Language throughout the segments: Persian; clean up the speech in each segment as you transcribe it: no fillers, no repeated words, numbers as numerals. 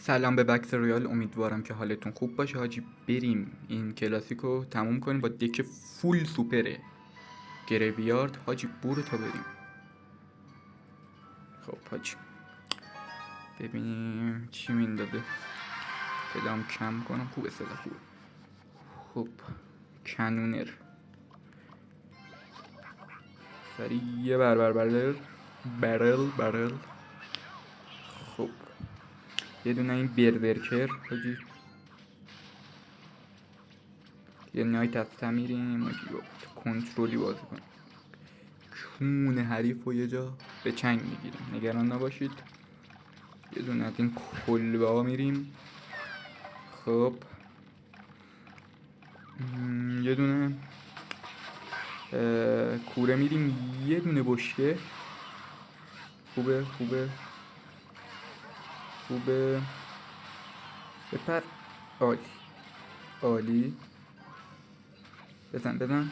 سلام به بکس رویال، امیدوارم که حالتون خوب باشه حاجی. بریم این کلاسیکو تموم کنیم با دک فول سوپره گریویارد حاجی. برو تا بریم. خب حاجی ببینیم چی میندازه. صدام کم کنم. خوبه صدا خوبه. خب کنونر سریع یه برل. خب یه دونه این بردرکر حاجی. یه نایت از میریم حاجی. کنترلی بازی کنیم. کون حریف رو یه جا به چنگ میگیریم، نگران نباشید. یه دونه از این کلبه ها میریم. خب یه دونه کوره میریم. یه دونه بشکه. خوبه بپر. عالی. بزن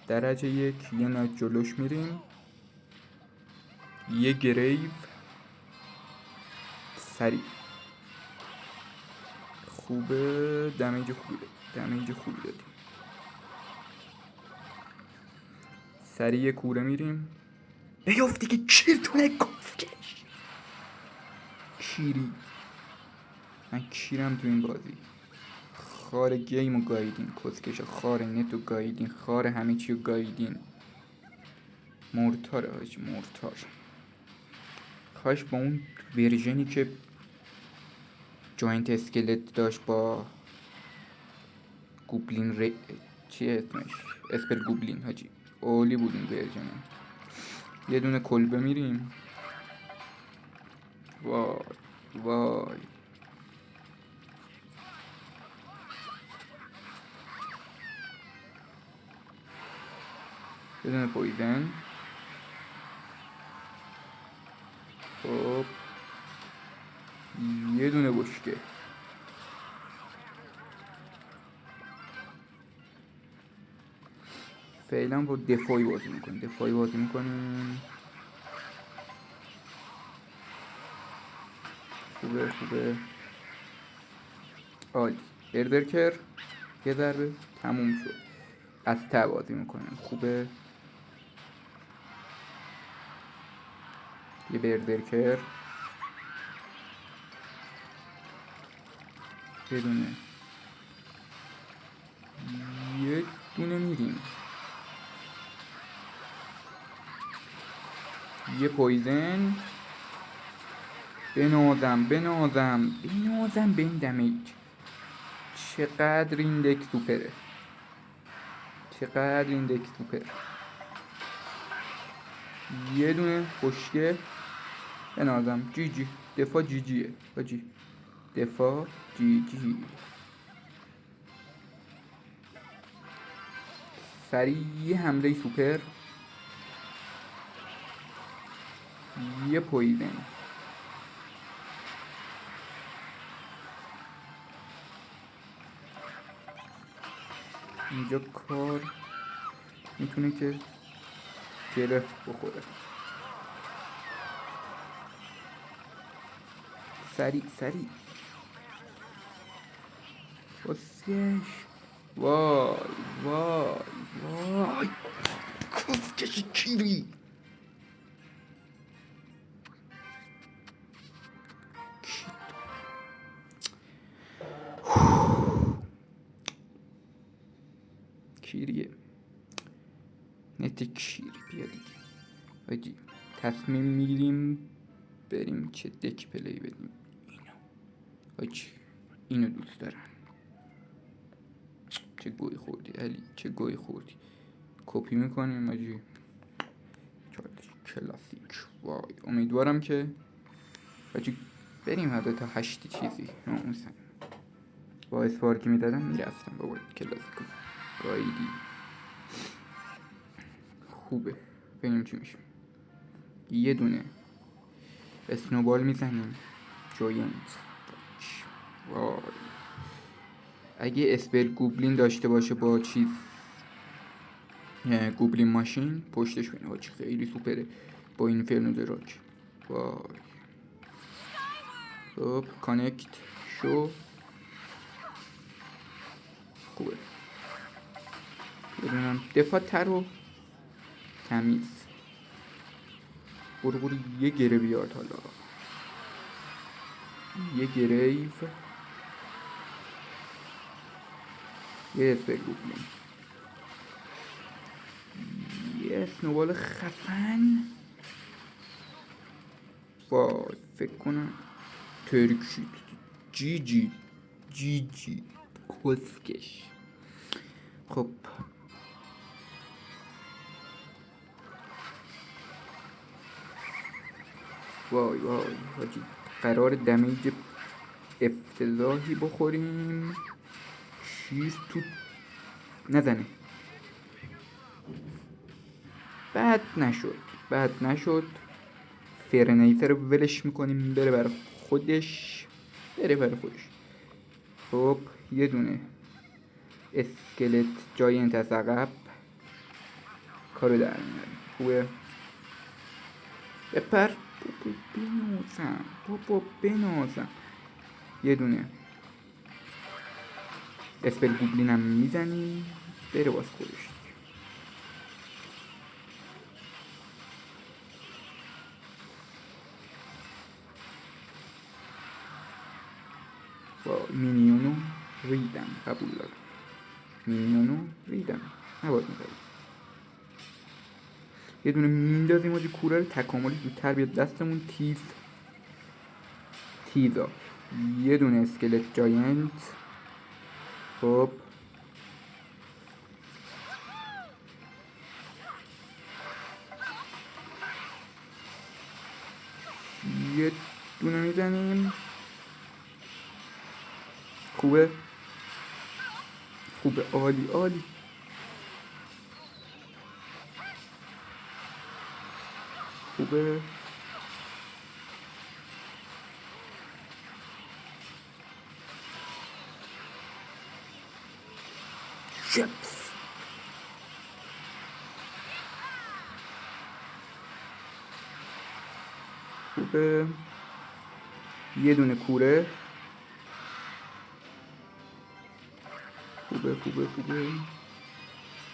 درجه یک. یه نایت جلوش میریم. یه گریو سریع. خوبه. دمیج خوبی دادیم. سریع یه کوره میریم. بیافت دیگه کیرتونه کفکش. کیری من کیرم تو این بازی. خار گیمو گاییدین کسکش. خار نتو گاییدین. خار همه چیو گاییدین. مرتاره حاجی مرتار. کاش با اون ورژنی که جوینت اسکلت داشت با گوبلین چیه اسمش؟ اسپر گوبلین حاجی. اولی بود این ورژنه. یه دونه کلبه میریم. وای یه دونه پویزن. خب یه دونه بشکه. فعلا با دفاعی بازی میکنیم. خوبه عالی. بردرکر یه ضربه تموم شد. از ته بازی میکنیم. خوبه. یه بردرکر. یه دونه میریم. یه پویزن. بنازم به این دمیج. چقدر این دک سوپره. یه دونه بشکه. بنازم. جی دفاع جیه حاجی. دفاع جی. سریع حمله سوپر. یه پویزن. اینجا کار میتونه که گره بخوره. سریع بسیش. وای کسکش کیری. کیریه نت کیری. بیا دیگه حاجی. تصمیم میگیریم بریم چه دک پلی بدیم. حاجی اینو دوست دارم. چه گوی خوردی علی. کپی میکنیم حاجی. کلاسیک. وای امیدوارم که حاجی بریم حالا تا 8 چیزی. ناموسم با اسپارکی میدادم میرفتم بابا. کلاسیکو گایدی. خوبه. ببینیم چی میشه. یه دونه اسنوبال میزنیم. جوینت. وای اگه اسپر گوبلین داشته باشه با چیز گوبلین ماشین پشتش بینه حاجی خیلی سوپره با این فرنو دراک. وای خب کانکت شو. خوبه. ببینم دفاع تر و تمیز. برو یه گره بیار حالا. یه گریو. یه اسپرگوبلین. یه اسنوبال خفن. وای فکر کنم ترک شید. جی کسکش. خب وای حاجی قرار دمیج افتضاحی بخوریم. چیز تو نزنه. بد نشد. فرنیتر رو ولش میکنیم بره برای خودش. خب یه دونه اسکلت جاینت از عقب کارو در میاره. خوبه. بپر. بابا بنازم. یه دونه اسپل گوبلین هم میزنیم بره باز خودش. مینیونو ریدم. قبول دارم. مینیونو ریدم. نباید میزدیم. یه دونه میندازیم و کوره رو تکاملی زودتر بیاد دستمون. تیزا. یه دونه اسکلت جاینت. خب یه دونه میزنیم. خوبه عالی. خوبه. شپس. خوبه. یه دونه کوره. خوبه.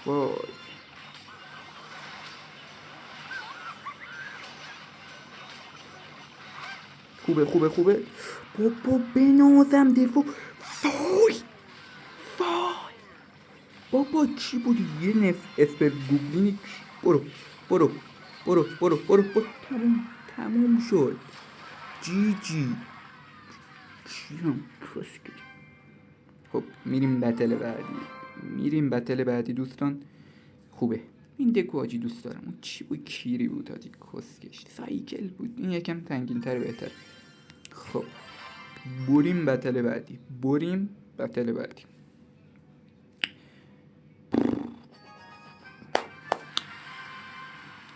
وای خوبه. بابا بنازم دفاع. وای بابا چی بود؟ یه اسپر گوبلینی. برو. تموم شد. جی چیم کسکش. خب میریم بتل بعدی دوستان. خوبه این دکو آجی دوست دارم. اون چی بود؟ کیری بود آجی کسکش. سایکل بود. این یکم تنگین تر بهتر. خب بریم بتل بعدی.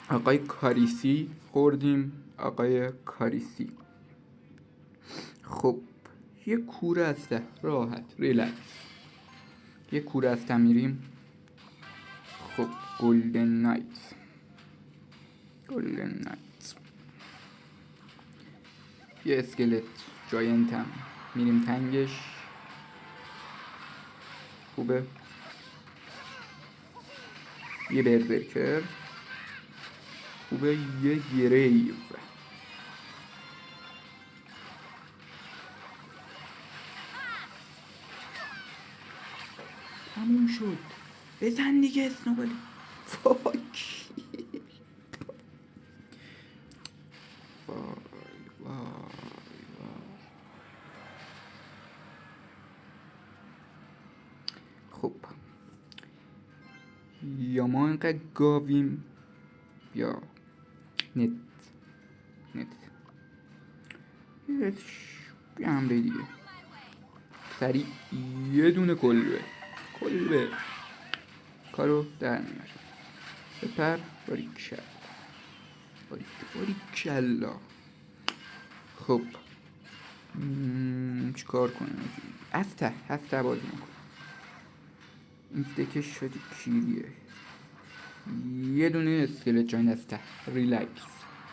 آقای کاریسی خوردیم. خب یه کوره از ده راحت ریلکس. یه کوره از میریم. خب گلدن نایت. یه اسکلت جاینت هم میریم تنگش. خوبه. یه برزرکر. خوبه. یه گریو. تموم شد. بزن دیگه اسنوبالی. خب یا ما اینقدر گاویم یا نت یه حمله دیگه سریع. یه دونه کلبه کارو در میاره. بپر. باریکشالله. خب چیکار کنم؟ از ته بازی میکنم. این دکش شدی کیریه. یه دونه اسکلت جاین از ته. ریلکس.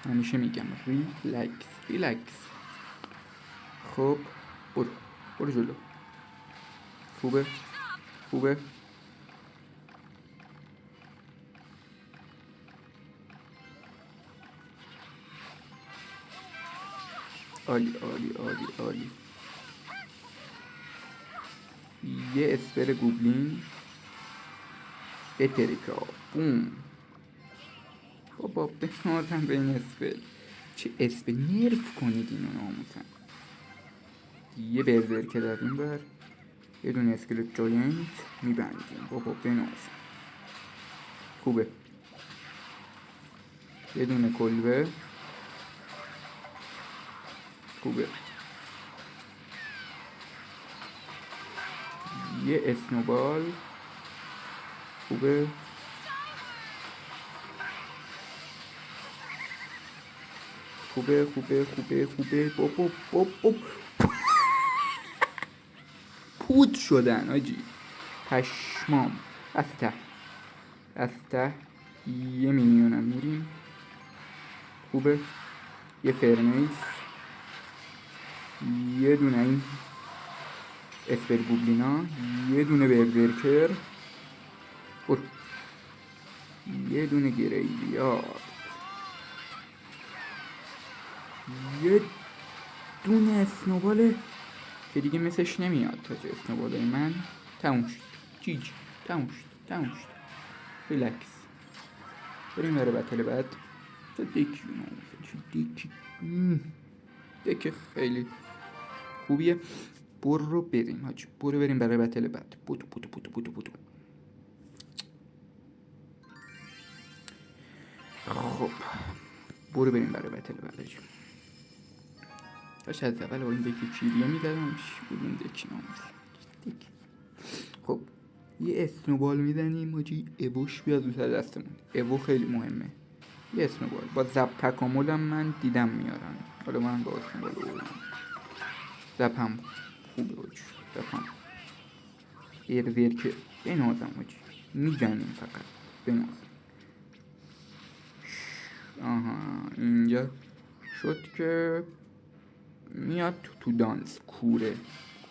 همیشه میگم ریلکس. خب برو جلو. خوبه عالی. یه اسپر گوبلین بترکا بوم. بابا بنازم به این اسپل. چه اسپل نرف کنید اینو ناموسن. یه برزرکه داریم بر یه دونه اسکلت جاینت میبندیم. بابا بنازم. خوبه. یه دونه کلبه خوبه. یه اسنوبال خوبه. بابا پود شدن آجی. پشمام. از ته یه مینیونم میریم. خوبه. یه فرنیس. یه دونه این اسپر گوبلینا. یه دونه برزرکر. یه دونه گریویارد. یه دونه اسنوباله که دیگه مثلش نمیاد. تا اسنوباله من تموم شد. جیجی تموم شد. ریلکس. بریم برای بتل بعد. چه دکی خیلی خوبیه. برو بریم حاجی. بریم برای بتل بعد. بودو. خب برو بریم برای بتل بعد حاجی. داشت از اول با این دکی کیریه میدادم. بودون دکی ناموس. خب یه اسنوبال میزنیم حاجی. اوش بیاد رو سر دستمون. اوو خیلی مهمه. یه اسنوبال با زب تکاملم من دیدم میارن. حالا من با اسنوبال بودم. زب هم خوبه حاجی. زب هم که بنازم حاجی. میزنیم فقط بنازم. آها اینجا شد که میاد تو دانس.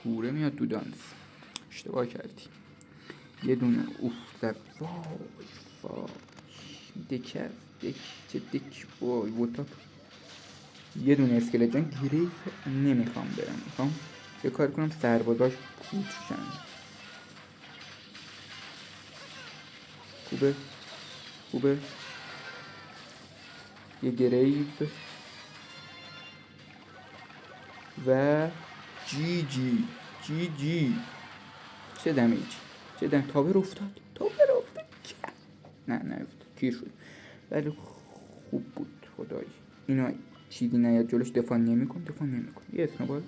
کوره میاد تو دانس. اشتباه کردی. یه دونه زب. وای دک وای وطاپ. یه دونه اسکلت جان گریف نمیخوام برم. میخوام یه کار کنم سربازاش پوچ شن. خوبه. یه گریف و جی چه دمیج. تاور افتاد. نه افتاد. کیر شد. ولی خوب بود خدایی. اینا چیزی نیاد جلوش. دفاع نمیکن. یه اسنوبال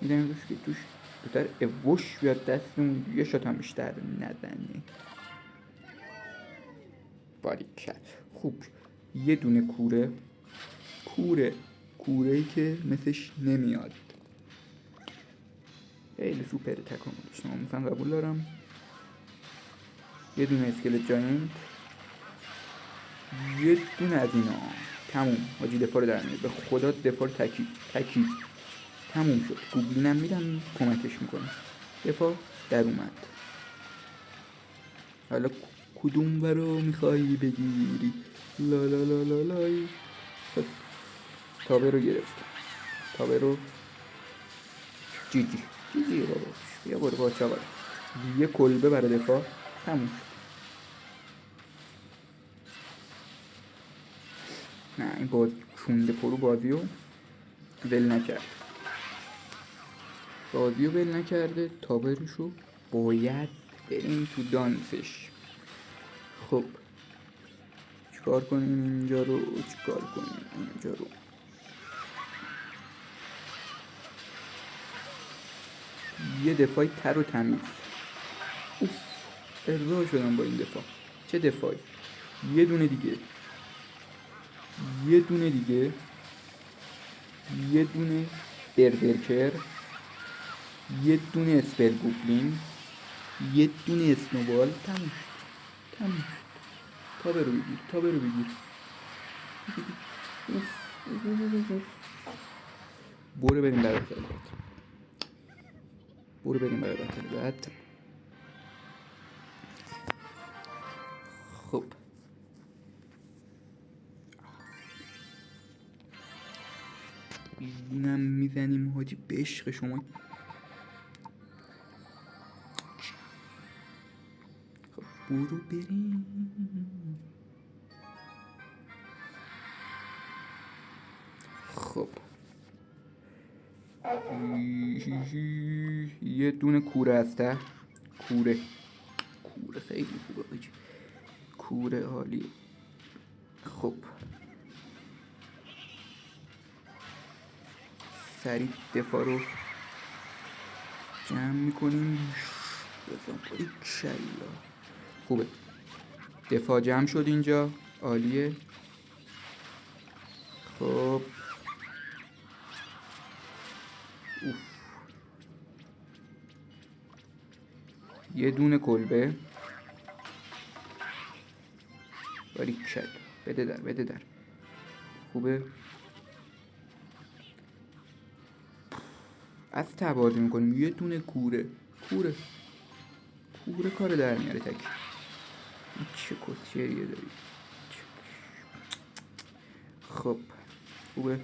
میدم روش که توش بهتر اوش بیاد دستمون. یه شات هم بیشتر نزنه. باریکل. خوب. یه دونه کوره‌ای که مثلش نمیاد. خیلی سوپر تکاملش. مثلا قبول دارم. یه دونه اسکلت جاینت. یه دونه از اینا. تموم حاجی. دفاع رو در میاد. به خدا دفاع رو تکی تموم شد. گوبلینم میدم کمکش میکنه. دفاع در اومد. حالا کدوم رو میخوایی بگیری؟ لای تابه رو گرفت. جیجی بابا. بیا برو باچا برو. یه کلبه برای دفاع. تموم شد. نه این باز چونده پرو بازیو ول نکرده. تابرشو باید بریم تو دانسش. خب چیکار کنیم اینجا رو. یه دفاعی تر و تمیز. ارضا شدم با این دفاع. چه دفاعی. یه دونه دیگه. یه دونه برزرکر. یه دونه اسپر گوبلین. یه دونه اسنوبال. تموم شد. تا برو بگیر. برو بریم برای برو بریم برای بطل بعد. خب اینم میزنیم حاجی به عشق شما. خب برو بریم. خب یه دونه کوره هسته. کوره خیلی خوبه حاجی. کوره عالیه. خب سریع دفاع رو جمع میکنیم. بزن باری کلا. خوبه دفاع جمع شد اینجا. عالیه. خب اوف. یه دونه کلبه. باری کلا. بده در. خوبه. از تبازی میکنیم. یه دونه کوره کار در میاره تک. چه کسیریه داری. خب خوبه.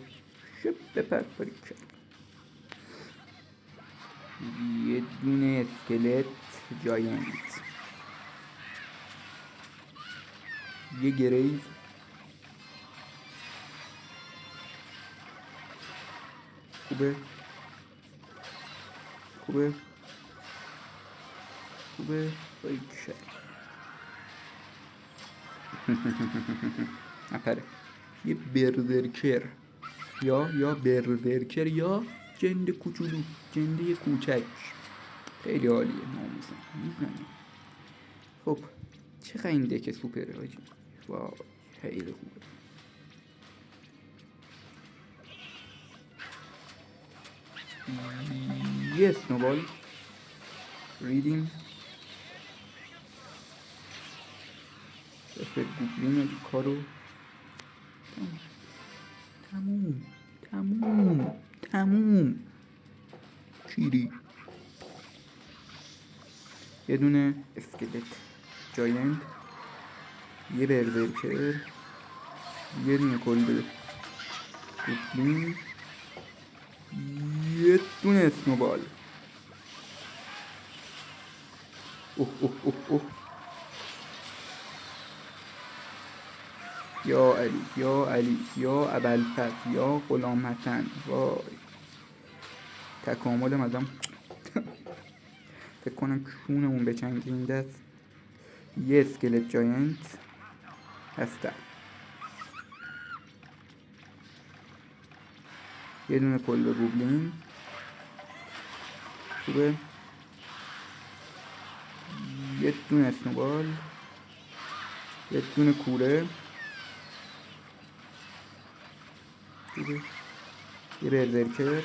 شب بپر باریکن. یه دونه اسکلت جاینت. یه گریز. خوبه باریکن. نپره. یه برزرکر یا برزرکر یا جند کوچولو، جنده کوچک. خیلی عالیه. ناموسم میزنیم. خب چقدر این دکه سوپره آجی. واو خیلی خوبه. یه اسنوبال ریدیم. بسید گوگلین کارو. تموم کیری. یه دونه اسکلت جاینت. یه برزرکر. یه دونه کلبه گوگلین. یه دونه اسنوبال. اوه یا علی یا ابوالفضل یا غلام حسن. وای تکامل مدام. فکر کنم کونمون بچنگه این دست. یه اسکلت جاینت هسته. یه دونه کلبه گوبلین. خوبه. یه دونه اسنوبال. یه دونه کوره. خوبه. یه برزرکر.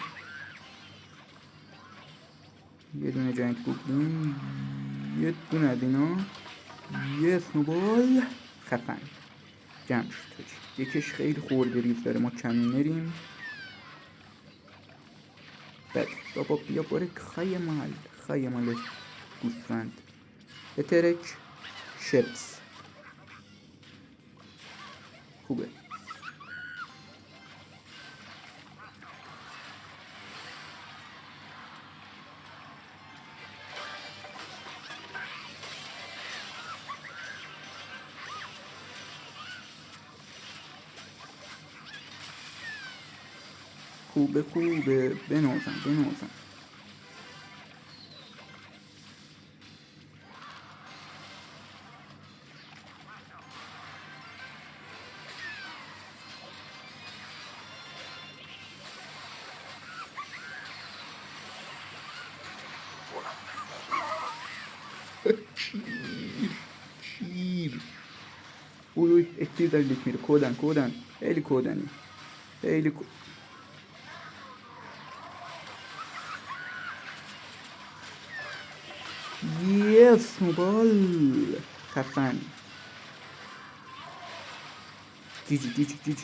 یه دونه جاینت گوبلین. یه دونه از اینا. یه اسنوبال. خفن جمع شد. یکیش خیلی خورده ریز داره. ما کمی نریم. بد بابا بیا باره خای مال گوسفند. بترک شپس. خوبه. بنازم. کیر اوی اکتیر داری لیک میره. کودن خیلی کودنی. یه سنوبال خفن. جیجی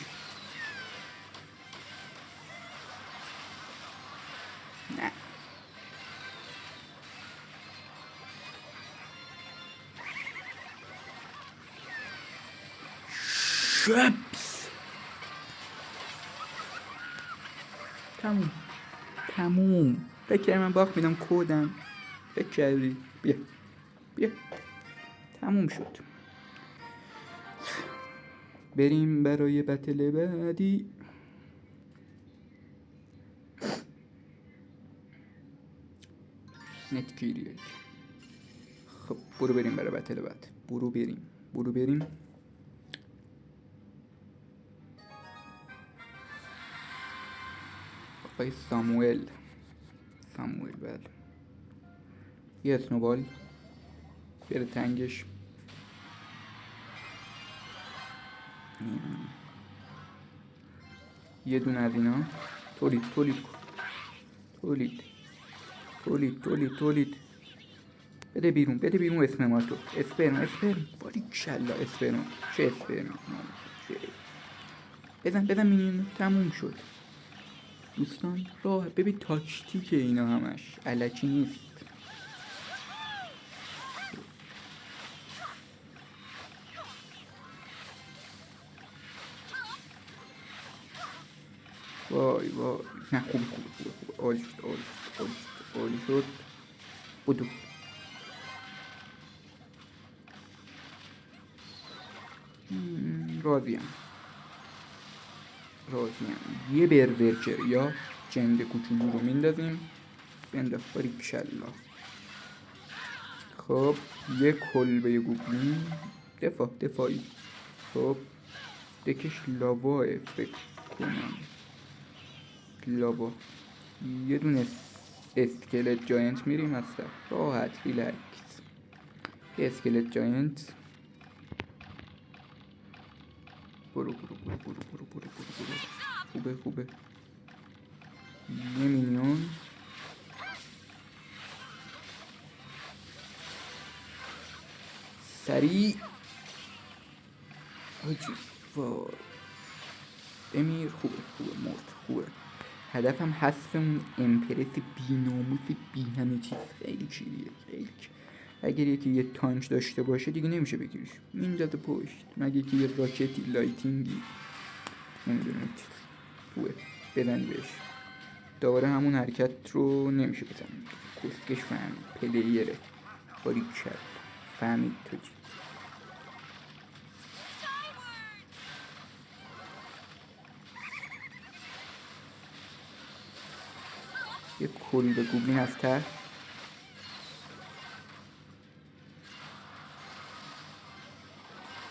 نه شپس. تموم. فکر من باخت میدم کودم. فکر کردی بیا تموم شد. بریم برای بتل بعدی. نتگیریه. خب برو بریم برای بتل بعد. برو بریم. آقای ساموئل بله. یه اسنوبال بره تنگش. یه دونه از اینا تولید بده بیرون اسپرم باریکلا اسپرم. چه اسپرم بزن مینین. تموم شد دوستان. راه ببین تاکتیکه اینا همش الکی نیست. وای نه خوب عالی شد بودو. راضیم. یه برزرکر یا جند کوچولو رو میندازیم. بنداز باریکلا. خب یه کلبه گوگلین دفاعی. خب دکش لاواه فکر کنم. لاوا. یه دونه اسکلت جاینت میریم اصلا راحت ریلکس. یه اسکلت جاینت. برو خوبه. یه مینیون. سریع وای امیر. خوبه مرد. خوبه. هدفم حذف اون امپرس بی‌ناموس بی همه چیز. خیلی چیزیه اگر یکی یه تانک داشته باشه دیگه نمیشه بگیریش. میندازه پشت. مگه که یه راکتی لایتینگی نمیدونم چیز. خوبه بزنی بهش. دوباره همون حرکت رو نمیشه بزنی. کسکش فهمید. پلیره باریکلا فهمید تو چی. یه کلبه گوبلین از ته.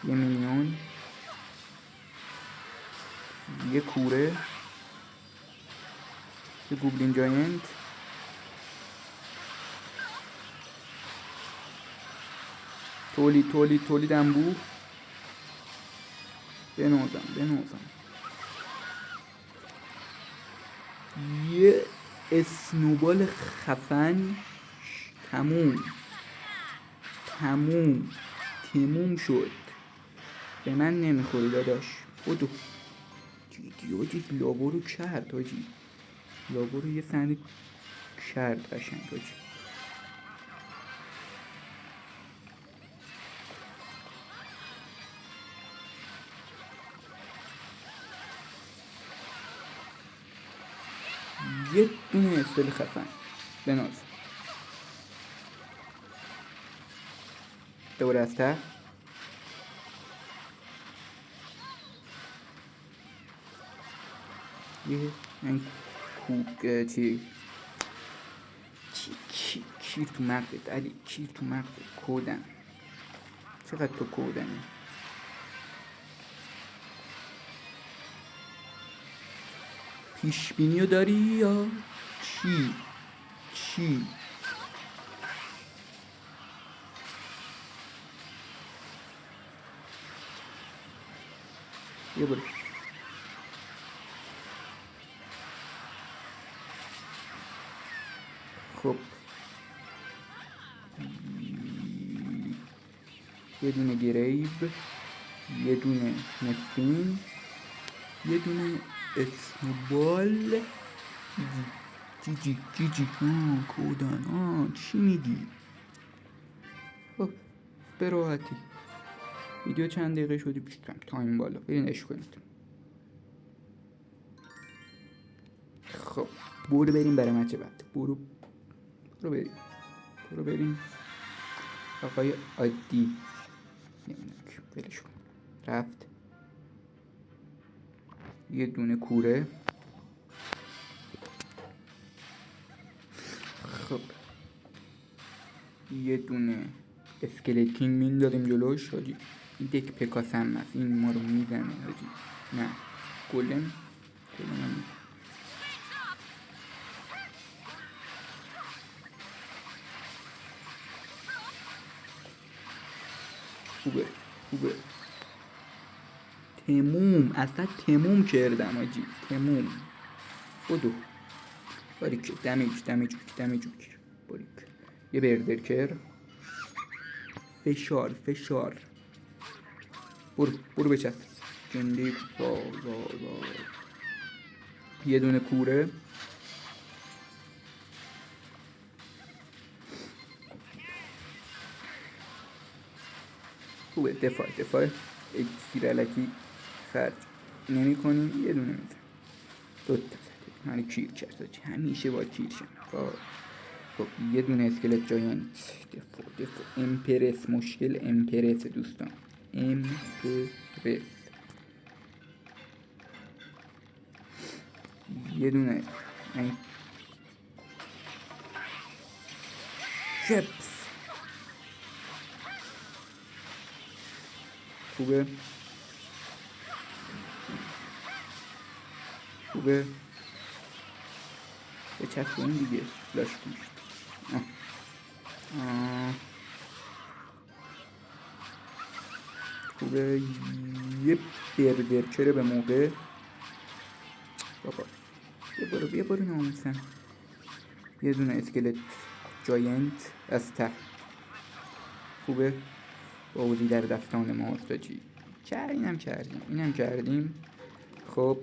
یه مینیون. یه کوره. یه گوبلین جاینت. تولید انبوه. بنوزم. یه اسنوبال خفن. تموم شد. به من نمیخوری داداش. بودو. دیدی لاوا رو کرد حاجی. لاوا رو یه سند کرد قشنگ حاجی. یه دونه اسپل خفن بناز. دوباره از ته. یه این کوک کیر تو مغزت علی. کیر تو مغزت کودن. چقدر تو کودنی. پیشبینیو داری یا چی؟ یه برو. خب یه دونه گریو. یه دونه نفرین. یه دونه اسنوبال. جیجی کودن. چی میگی؟ خب به راحتی ویدیو چند دقیقه شدی بیشترم تایم بالا برین عشق کنید. خب برو بریم برای مچ بعد. برو بریم آقای عادی. نمیدونم ولش کن. رفت یه دونه کوره. خب یه دونه اسکلتینگ میندازیم جلوش حاجی. این دک پکاسم هست این ما رو میزنه حاجی. نه گلم هم خوبه تموم کردم حاجی. تموم بودو باریک دمیج بگیر باریک. یه بردرکر فشار برو بچست جندی. یه دونه کوره. خوبه دفاع اکسیر علکی خرج نمی کنیم. یه دونه میزن دوتا زده من کیر کرد همیشه باید کیر شم. خب یه دونه اسکلت جاینت. دفاع امپرس مشکل امپرس دوستان. امپرس یه دونه شپس خوبه به چسبون دیگه لاش کنشت. خوبه یه بردرکره به موقع. بابا یه برو ناموسن. یه دونه اسکلت جاینت از ته. خوبه بازی در دستان ما استاجی. اینم کردیم. خب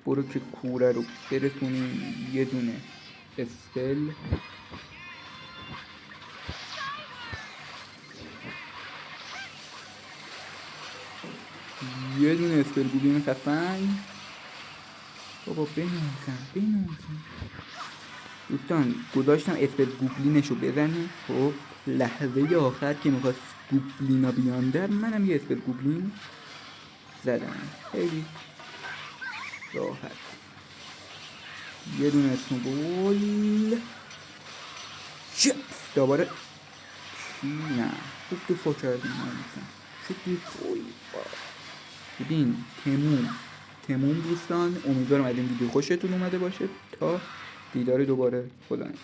برو که کوره رو برسونیم. یه دونه اسپل یه دونه اسپل گوبلین خفن. بابا بنوزن دوستان. گذاشتم اسپل گوبلینشو بزنه. خب لحظه آخر که میخواست گوبلینا بیان در منم یه اسپل گوبلین زدم. خیلی راحت. یه دونه اسنوبول چپس دوباره نه خوب دفاع کردیم. ببین تموم دوستان. امیدوارم از این ویدیو خوشتون اومده باشه. تا دیدار دوباره خدا نگهدار.